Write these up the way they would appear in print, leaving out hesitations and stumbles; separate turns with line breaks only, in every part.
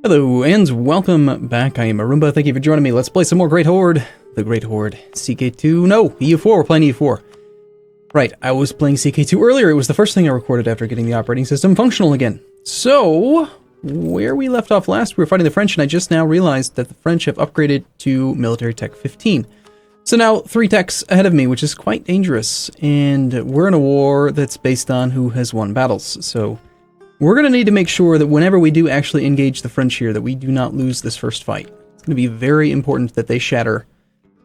Hello, and welcome back. I am Arumba. Thank you for joining me. Let's play some more Great Horde. The Great Horde. CK2. No, EU4. We're playing EU4. Right, I was playing CK2 earlier. It was the first thing I recorded after getting the operating system functional again. So, where we left off last, we were fighting the French, and I just now realized that the French have upgraded to military tech 15. So now, 3 techs ahead of me, which is quite dangerous. And we're in a war that's based on who has won battles. So we're going to need to make sure that whenever we do actually engage the French here, that we do not lose this first fight. It's going to be very important that they shatter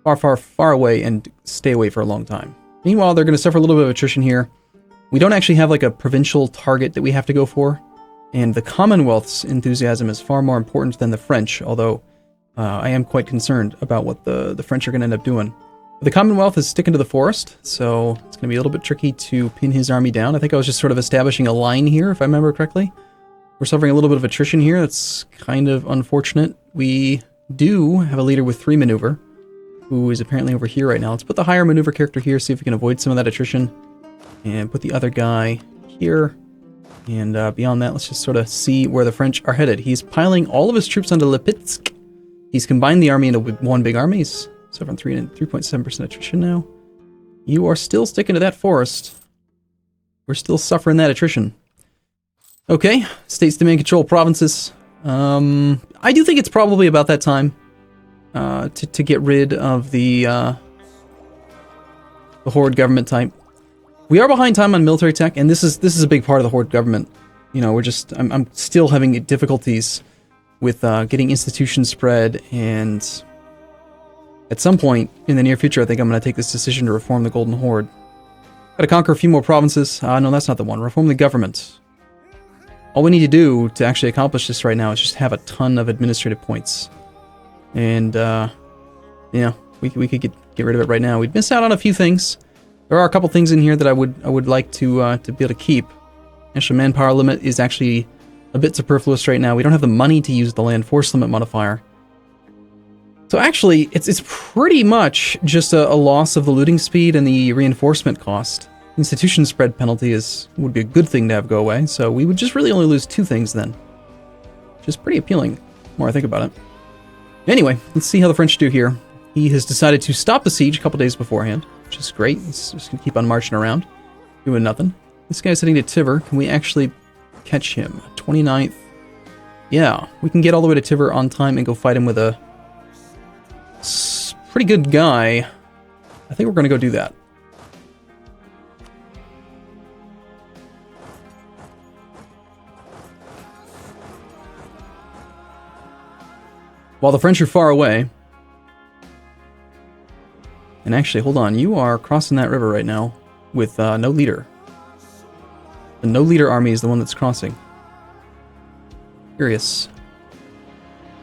far away and stay away for a long time. Meanwhile, they're going to suffer a little bit of attrition here. We don't actually have like a provincial target that we have to go for, and the Commonwealth's enthusiasm is far more important than the French, although I am quite concerned about what the French are going to end up doing. The Commonwealth is sticking to the forest, so it's going to be a little bit tricky to pin his army down. I think I was just sort of establishing a line here, if I remember correctly. We're suffering a little bit of attrition here. That's kind of unfortunate. We do have a leader with 3 maneuver, who is apparently over here right now. Let's put the higher maneuver character here, see if we can avoid some of that attrition. And put the other guy here. And beyond that, let's just sort of see where the French are headed. He's piling all of his troops onto Lipetsk. He's combined the army into one big army. He's suffering 3.7% attrition now. You are still sticking to that forest. We're still suffering that attrition. Okay, states demand control provinces. I do think it's probably about that time to get rid of the Horde government type. We are behind time on military tech, and this is a big part of the Horde government. You know, I'm still having difficulties with getting institutions spread, and at some point in the near future, I think I'm going to take this decision to reform the Golden Horde. Got to conquer a few more provinces. No, that's not the one. Reform the government. All we need to do to actually accomplish this right now is just have a ton of administrative points. And, yeah, we could get rid of it right now. We'd miss out on a few things. There are a couple things in here that I would like to be able to keep. National manpower limit is actually a bit superfluous right now. We don't have the money to use the land force limit modifier. So actually, it's pretty much just a loss of the looting speed and the reinforcement cost. Institution spread penalty would be a good thing to have go away, so we would just really only lose 2 things then. Which is pretty appealing, the more I think about it. Anyway, let's see how the French do here. He has decided to stop the siege a couple days beforehand, which is great. He's just going to keep on marching around, doing nothing. This guy's heading to Tiver. Can we actually catch him? 29th. Yeah, we can get all the way to Tiver on time and go fight him with a pretty good guy. I think we're going to go do that. While the French are far away. And actually, hold on. You are crossing that river right now with no leader. The no leader army is the one that's crossing. Curious.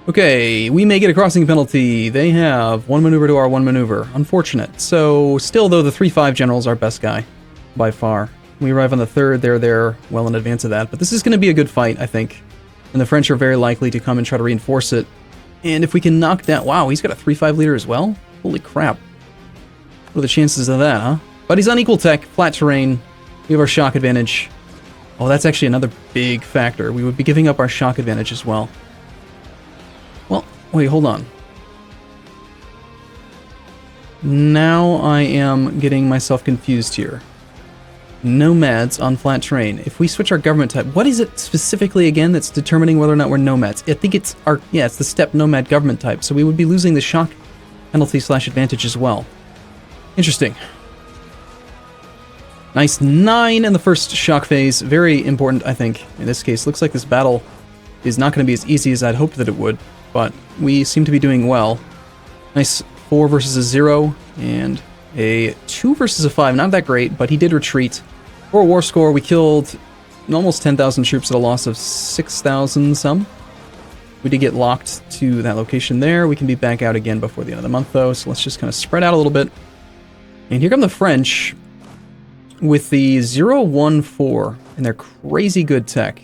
Okay, we may get a crossing penalty. They have 1 maneuver to our 1 maneuver. Unfortunate. So, still though, the 3-5 general's our best guy. By far. We arrive on the 3rd, they're there well in advance of that. But this is going to be a good fight, I think. And the French are very likely to come and try to reinforce it. And if we can knock that... Wow, he's got a 3-5 leader as well? Holy crap. What are the chances of that, huh? But he's on equal tech, flat terrain. We have our shock advantage. Oh, that's actually another big factor. We would be giving up our shock advantage as well. Well, wait, hold on. Now I am getting myself confused here. Nomads on flat terrain. If we switch our government type, what is it specifically again that's determining whether or not we're nomads? I think it's our, yeah, it's the steppe nomad government type, so we would be losing the shock penalty / advantage as well. Interesting. Nice 9 in the first shock phase. Very important, I think, in this case. Looks like this battle is not going to be as easy as I'd hoped that it would, but we seem to be doing well. Nice 4 versus a 0, and a 2 versus a 5. Not that great, but he did retreat. For a war score, we killed almost 10,000 troops at a loss of 6,000 some. We did get locked to that location there. We can be back out again before the end of the month, though, so let's just kind of spread out a little bit. And here come the French with the 014 and their crazy good tech.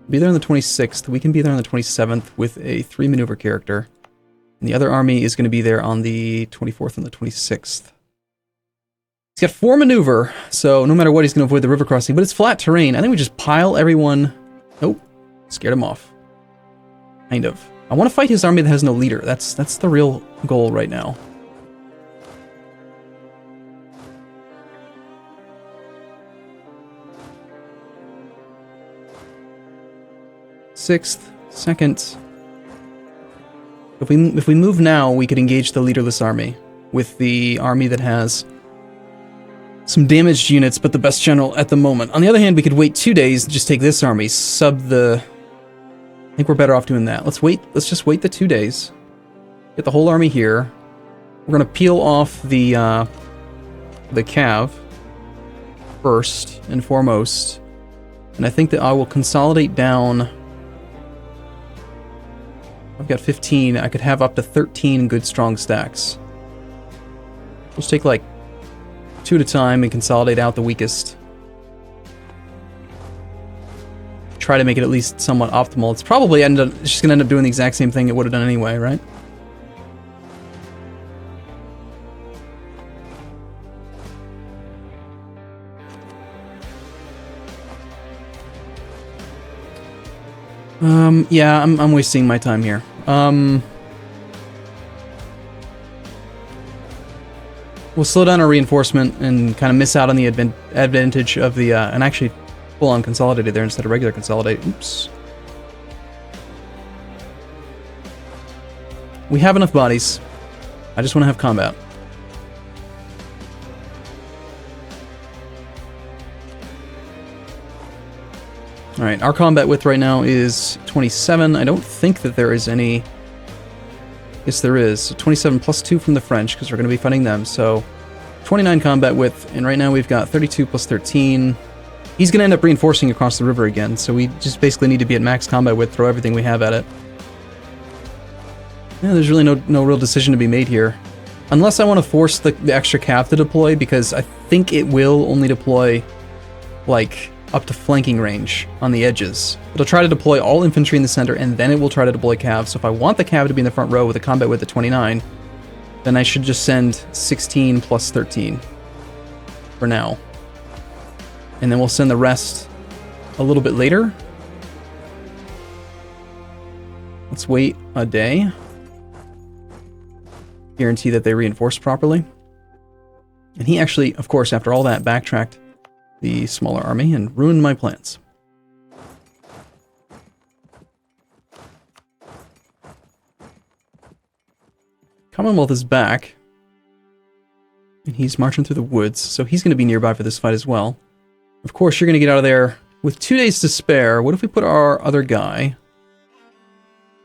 Be there on the 26th. We can be there on the 27th with a 3 maneuver character. And the other army is going to be there on the 24th and the 26th. He's got 4 maneuver, so no matter what, he's going to avoid the river crossing, but it's flat terrain. I think we just pile everyone... Oh, scared him off. Kind of. I want to fight his army that has no leader. That's the real goal right now. Sixth, second. If we move now, we could engage the leaderless army with the army that has some damaged units, but the best general at the moment. On the other hand, we could wait 2 days and just take this army, sub the... I think we're better off doing that. Let's just wait the 2 days. Get the whole army here. We're gonna peel off the cav first and foremost. And I think that I will consolidate down. I've got 15. I could have up to 13 good strong stacks. Let's take like 2 at a time and consolidate out the weakest. Try to make it at least somewhat optimal. It's probably just gonna end up doing the exact same thing it would have done anyway, right? Yeah, I'm wasting my time here. We'll slow down our reinforcement and kind of miss out on the advantage of the, and actually full-on consolidated there instead of regular consolidate. Oops. We have enough bodies. I just want to have combat. Alright, our combat width right now is 27. I don't think that there is any... Yes, there is. 27 plus 2 from the French, because we're going to be fighting them. So, 29 combat width, and right now we've got 32 plus 13. He's going to end up reinforcing across the river again, so we just basically need to be at max combat width, throw everything we have at it. Yeah, there's really no real decision to be made here. Unless I want to force the extra cav to deploy, because I think it will only deploy, like, up to flanking range on the edges. It'll try to deploy all infantry in the center, and then it will try to deploy cav. So if I want the cav to be in the front row with a combat width of 29, then I should just send 16 plus 13 for now. And then we'll send the rest a little bit later. Let's wait a day. Guarantee that they reinforce properly. And he actually, of course, after all that, backtracked the smaller army and ruined my plans. Commonwealth is back. And he's marching through the woods, so he's going to be nearby for this fight as well. Of course, you're going to get out of there with 2 days to spare. What if we put our other guy?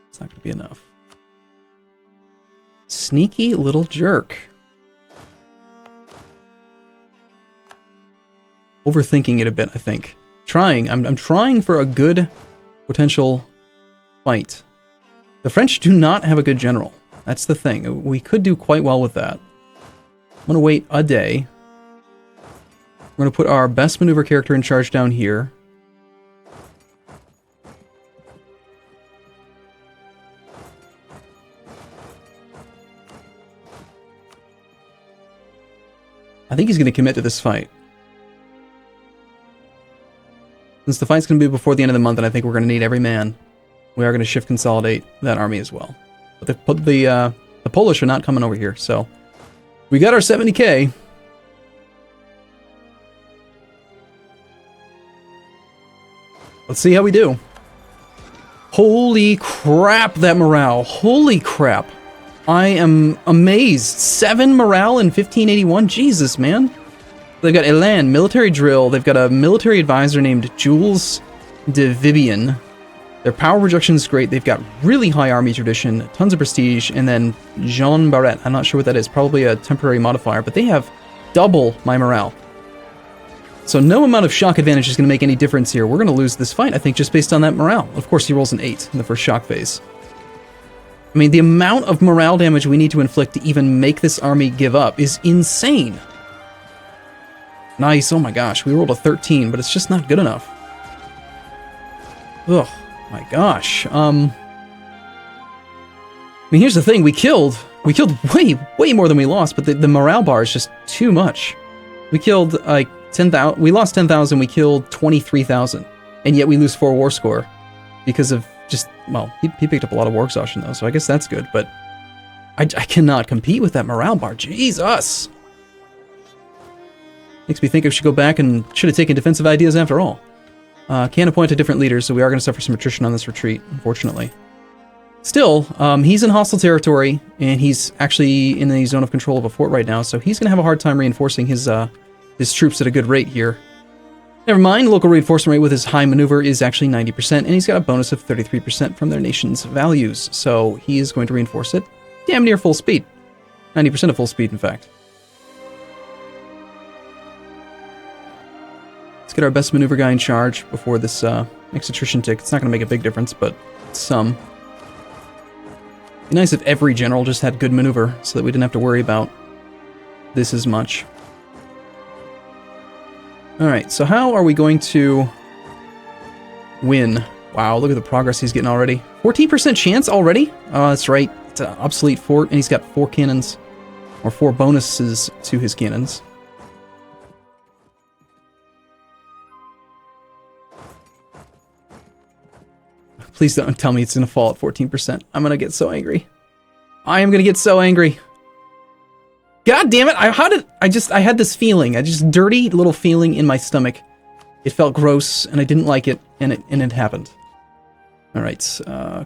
It's not going to be enough. Sneaky little jerk. Overthinking it a bit, I think. I'm trying for a good potential fight. The French do not have a good general. That's the thing. We could do quite well with that. I'm going to wait a day. We're going to put our best maneuver character in charge down here. I think he's going to commit to this fight. Since the fight's going to be before the end of the month, and I think we're going to need every man, we are going to shift consolidate that army as well. But the Polish are not coming over here, so we got our 70k. Let's see how we do. Holy crap, that morale. Holy crap. I am amazed. 7 morale in 1581? Jesus, man. They've got Elan, military drill. They've got a military advisor named Jules de Vivian. Their power projection is great. They've got really high army tradition, tons of prestige, and then Jean Barrette. I'm not sure what that is. Probably a temporary modifier, but they have double my morale. So no amount of shock advantage is going to make any difference here. We're going to lose this fight, I think, just based on that morale. Of course, he rolls an 8 in the first shock phase. I mean, the amount of morale damage we need to inflict to even make this army give up is insane. Nice, oh my gosh, we rolled a 13, but it's just not good enough. Ugh, my gosh. I mean, here's the thing, we killed way more than we lost, but the morale bar is just too much. We killed, like, 10,000, we lost 10,000, we killed 23,000, and yet we lose 4 war score because of just, well, he picked up a lot of war exhaustion, though, so I guess that's good, but I cannot compete with that morale bar. Jesus! Makes me think I should go back and should have taken defensive ideas after all. Can't appoint a different leader, so we are going to suffer some attrition on this retreat, unfortunately. Still, he's in hostile territory, and he's actually in the zone of control of a fort right now, so he's going to have a hard time reinforcing his troops at a good rate here. Never mind, local reinforcement rate with his high maneuver is actually 90%, and he's got a bonus of 33% from their nation's values, so he is going to reinforce it damn near full speed. 90% of full speed, in fact. Let's get our best maneuver guy in charge before this next attrition tick. It's not going to make a big difference, but some. It'd be nice if every general just had good maneuver, so that we didn't have to worry about this as much. Alright, so how are we going to win? Wow, look at the progress he's getting already. 14% chance already? Oh, that's right. It's an obsolete fort, and he's got 4 cannons, or 4 bonuses to his cannons. Please don't tell me it's going to fall at 14%. I'm going to get so angry. I am going to get so angry. God damn it! I had this feeling, a just dirty little feeling in my stomach. It felt gross, and I didn't like it, and it happened. All right,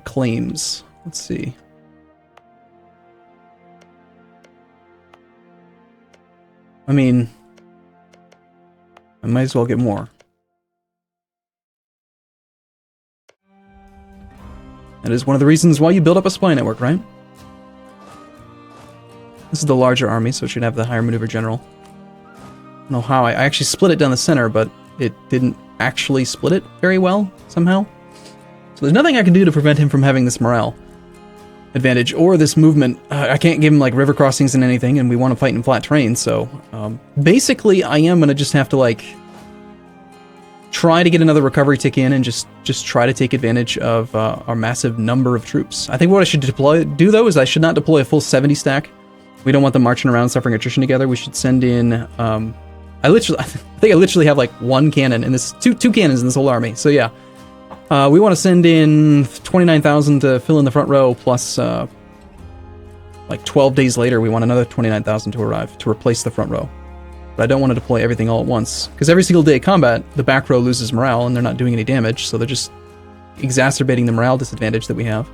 claims. Let's see. I mean, I might as well get more. That is one of the reasons why you build up a supply network, right? This is the larger army, so it should have the higher maneuver general. I don't know how. I actually split it down the center, but it didn't actually split it very well, somehow. So there's nothing I can do to prevent him from having this morale advantage, or this movement. I can't give him, like, river crossings and anything, and we want to fight in flat terrain, so... basically, I am going to just have to, like... try to get another recovery tick in and just try to take advantage of our massive number of troops. I think what I should do, though, is I should not deploy a full 70 stack. We don't want them marching around suffering attrition together. We should send in... I think I literally have, like, 1 cannon in this... Two cannons in this whole army, so yeah. We want to send in 29,000 to fill in the front row, plus, like, 12 days later, we want another 29,000 to arrive to replace the front row. But I don't want to deploy everything all at once, because every single day of combat, the back row loses morale, and they're not doing any damage, so they're just exacerbating the morale disadvantage that we have.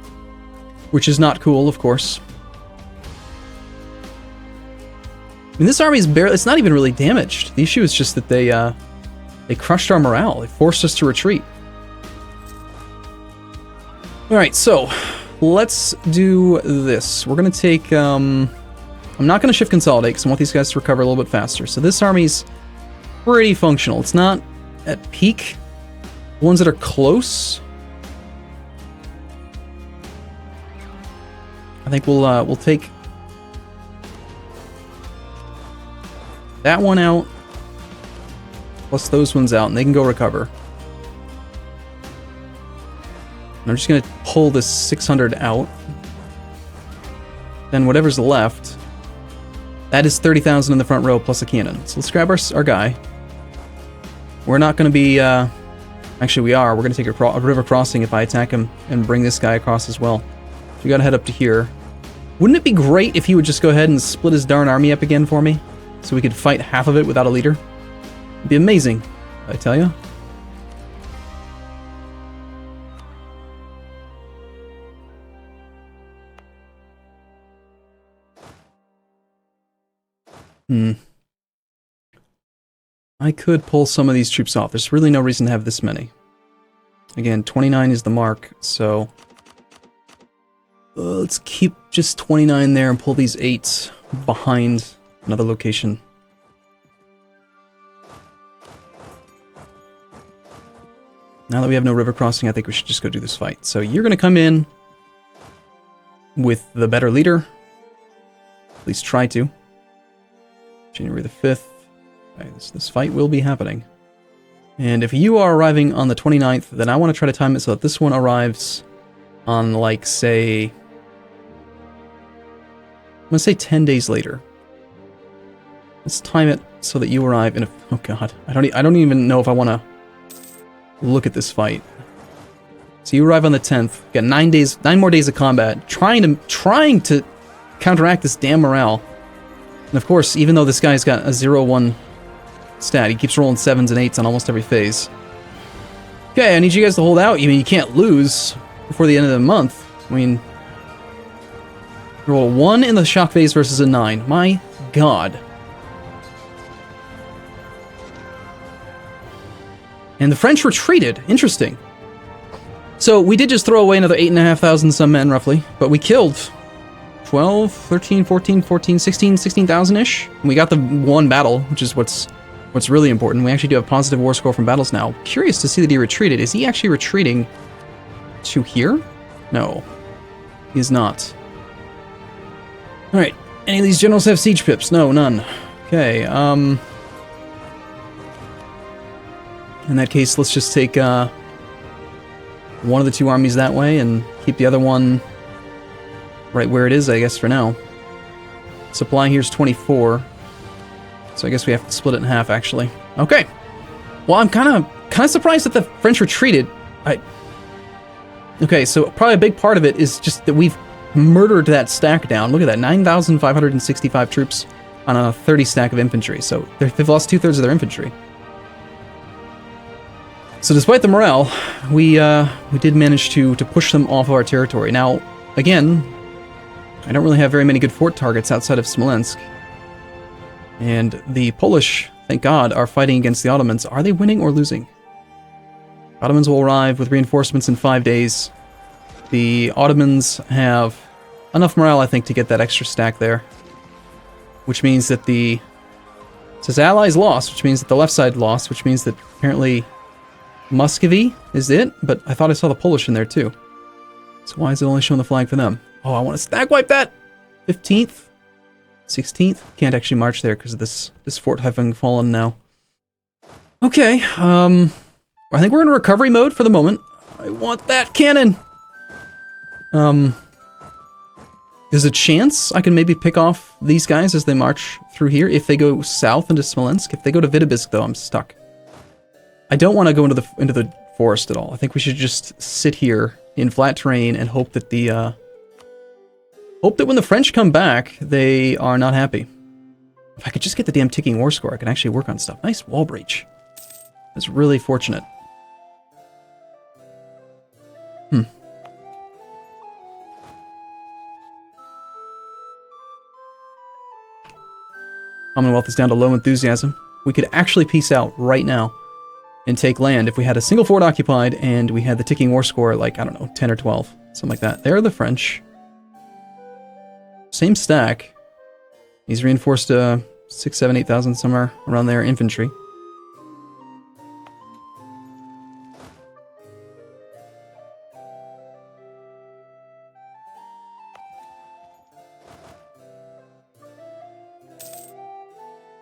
Which is not cool, of course. I mean, this army is barely... it's not even really damaged. The issue is just that they crushed our morale. They forced us to retreat. Alright, so, let's do this. We're going to take... I'm not going to shift consolidate because I want these guys to recover a little bit faster. So this army's pretty functional. It's not at peak. The ones that are close, I think we'll take that one out, plus those ones out, and they can go recover. And I'm just going to pull this 600 out. Then whatever's left... that is 30,000 in the front row plus a cannon. So let's grab our guy. We're not going to be... actually, we are. We're going to take a river crossing if I attack him and bring this guy across as well. So we got to head up to here. Wouldn't it be great if he would just go ahead and split his darn army up again for me? So we could fight half of it without a leader? It'd be amazing, I tell you. I could pull some of these troops off. There's really no reason to have this many. Again, 29 is the mark, so... let's keep just 29 there and pull these 8 behind another location. Now that we have no river crossing, I think we should just go do this fight. So you're going to come in with the better leader. At least try to. January the 5th. Okay, this fight will be happening. And if you are arriving on the 29th, then I want to try to time it so that this one arrives on, like, say... I'm going to say 10 days later. Let's time it so that you arrive in a... oh god, I don't even know if I want to look at this fight. So you arrive on the 10th. Got 9 more days of combat, trying to counteract this damn morale. And of course, even though this guy's got a 0-1 stat, he keeps rolling 7s and 8s on almost every phase. Okay, I need you guys to hold out. I mean, you can't lose before the end of the month. I mean, roll a 1 in the shock phase versus a 9. My god. And the French retreated. Interesting. So we did just throw away another 8,500 some men, roughly. But we killed 12, 13, 14, 16, 16,000-ish. And we got the one battle, which is what's really important. We actually do have positive war score from battles now. Curious to see that he retreated. Is he actually retreating to here? No. He is not. Alright. Any of these generals have siege pips? No, none. Okay, in that case, let's just take one of the two armies that way and keep the other one right where it is, I guess, for now. Supply here's 24. So I guess we have to split it in half, actually. Okay. Well, I'm kind of surprised that the French retreated. Okay, so probably a big part of it is just that we've murdered that stack down. Look at that, 9,565 troops on a 30 stack of infantry. So they've lost 2/3 of their infantry. So despite the morale, we did manage to push them off of our territory. Now, again, I don't really have very many good fort targets outside of Smolensk. And the Polish, thank God, are fighting against the Ottomans. Are they winning or losing? Ottomans will arrive with reinforcements in 5 days. The Ottomans have enough morale, I think, to get that extra stack there. Which means that it says Allies lost, which means that the left side lost, which means that apparently Muscovy is it, but I thought I saw the Polish in there too. So why is it only showing the flag for them? Oh, I want to stack wipe that! 15th? 16th? Can't actually march there because of this fort having fallen now. Okay, I think we're in recovery mode for the moment. I want that cannon! There's a chance I can maybe pick off these guys as they march through here if they go south into Smolensk. If they go to Vitebsk, though, I'm stuck. I don't want to go into the forest at all. I think we should just sit here in flat terrain and hope that when the French come back, they are not happy. If I could just get the damn ticking war score, I can actually work on stuff. Nice wall breach. That's really fortunate. Commonwealth is down to low enthusiasm. We could actually peace out right now and take land if we had a single fort occupied and we had the ticking war score at, like, I don't know, 10 or 12. Something like that. There are the French. Same stack. He's reinforced 6, 7, 8,000 somewhere around there infantry.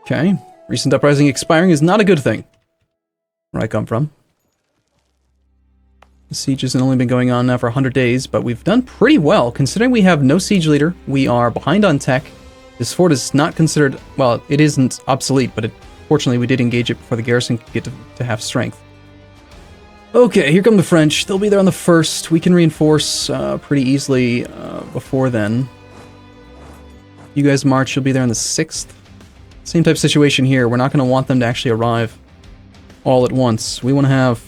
Okay. Recent uprising expiring is not a good thing. Where I come from. The siege has only been going on now for 100 days, but we've done pretty well. Considering we have no siege leader, we are behind on tech. This fort is not considered... Well, it isn't obsolete, but fortunately we did engage it before the garrison could get to half strength. Okay, here come the French. They'll be there on the 1st. We can reinforce pretty easily before then. You guys march, you'll be there on the 6th. Same type of situation here. We're not going to want them to actually arrive all at once. We want to have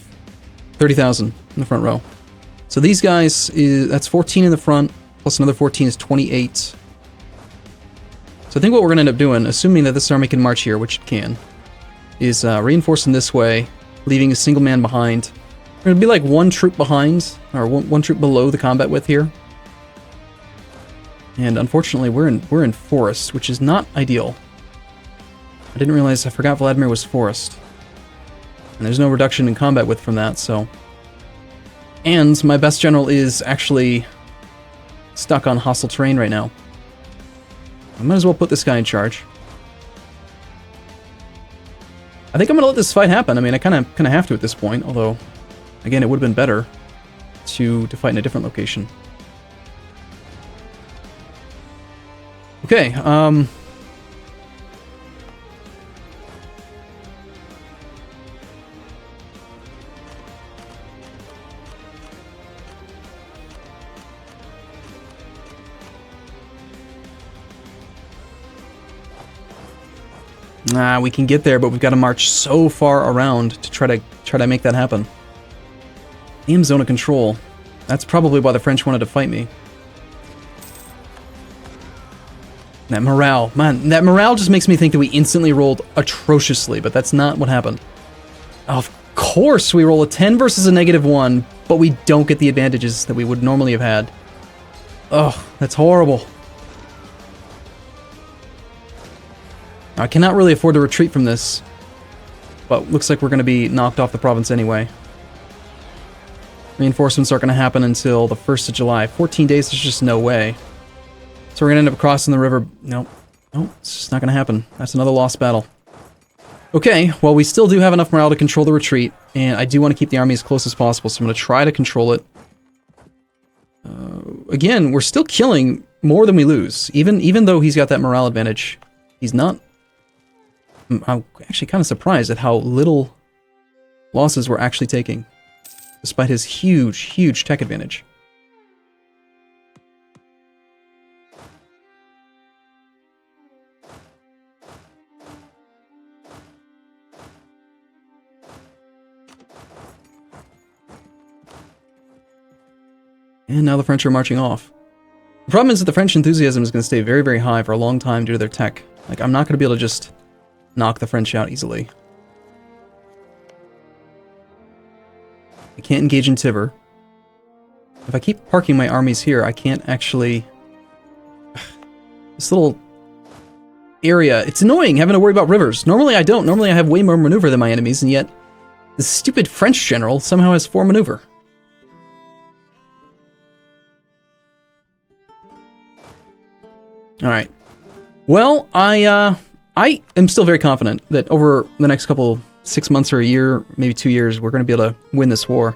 30,000 in the front row. So these guys, that's 14 in the front, plus another 14 is 28. So I think what we're going to end up doing, assuming that this army can march here, which it can, is reinforcing this way, leaving a single man behind. We're going to be like one troop behind, or one troop below the combat width here. And unfortunately, we're in forest, which is not ideal. I didn't realize, I forgot Vladimir was forest. And there's no reduction in combat width from that, so... And my best general is actually stuck on hostile terrain right now. I might as well put this guy in charge. I think I'm gonna let this fight happen. I mean, I kind of have to at this point, although, again, it would have been better to fight in a different location. Okay, We can get there, but we've got to march so far around to try to make that happen. Aim zone of control. That's probably why the French wanted to fight me. That morale. Man, that morale just makes me think that we instantly rolled atrociously, but that's not what happened. Of course we roll a 10 versus a -1, but we don't get the advantages that we would normally have had. Ugh, that's horrible. I cannot really afford to retreat from this, but looks like we're going to be knocked off the province anyway. Reinforcements aren't going to happen until the 1st of July. 14 days, there's just no way. So we're going to end up crossing the river. Nope, it's just not going to happen. That's another lost battle. Okay, well, we still do have enough morale to control the retreat, and I do want to keep the army as close as possible, so I'm going to try to control it. Again, we're still killing more than we lose. Even though he's got that morale advantage, he's not... I'm actually kind of surprised at how little losses we're actually taking, despite his huge tech advantage. And now the French are marching off. The problem is that the French enthusiasm is going to stay very, very high for a long time due to their tech. Like, I'm not going to be able to just knock the French out easily. I can't engage in Tiver. If I keep parking my armies here, I can't actually... This little area, it's annoying having to worry about rivers. Normally I don't. Normally I have way more maneuver than my enemies, and yet this stupid French general somehow has 4 maneuver. Alright. Well, I am still very confident that over the next couple 6 months or a year, maybe 2 years, we're going to be able to win this war.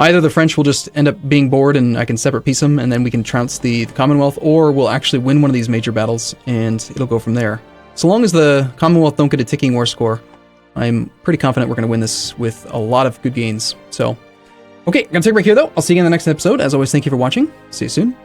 Either the French will just end up being bored and I can separate peace them and then we can trounce the Commonwealth, or we'll actually win one of these major battles and it'll go from there. So long as the Commonwealth don't get a ticking war score, I'm pretty confident we're going to win this with a lot of good gains. So, okay, I'm going to take a break here though. I'll see you in the next episode. As always, thank you for watching. See you soon.